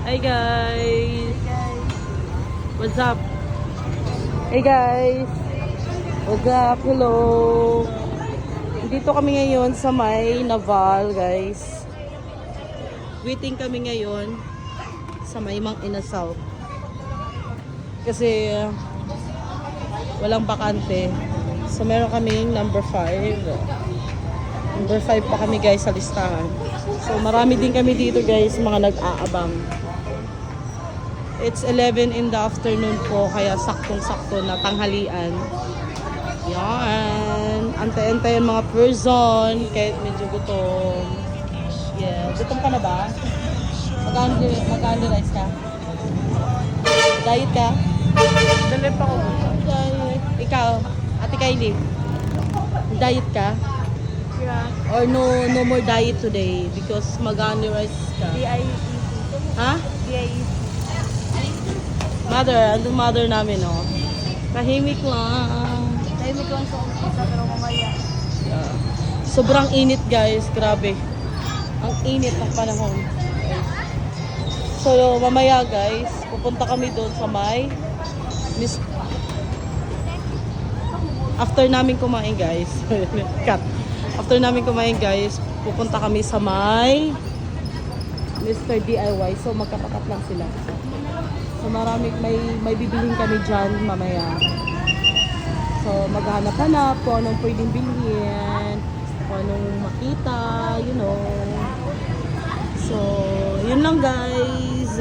Hi guys! What's up? Hey guys! What's up? Hello! Dito kami ngayon sa may Naval guys. Waiting kami ngayon sa may Mang Inasal. Kasi walang bakante. So meron kaming number 5. Number 5 pa kami guys sa listahan. So marami din kami dito guys, mga nag-aabang. It's 11 in the afternoon po, kaya saktong-sakto na tanghalian. Yan. Antay-antayan mga person, kahit medyo gutom. Yeah. Gutom ka na ba? Mag-under rice ka? Diet ka? Dali pa ko. Diet. Ikaw, Ate Kylie, diet ka? Yeah. Or no more diet today because mag-under rice ka? DIEC. Ha? DIEC. Mother, andun mother namin, oh. Tahimik lang. Tahimik lang sa umpisa pero mamaya. Yeah. Sobrang init, guys. Grabe. Ang init ng panahon. So, mamaya, guys, pupunta kami doon sa may After namin kumain, guys. Cut. After namin kumain, guys, pupunta kami sa may Mr. DIY. So, magkatapat lang sila. So, may bibilhin kami dyan mamaya. So, maghanap-hanap kung anong pwedeng bilhin, kung anong makita, you know. So, yun lang guys.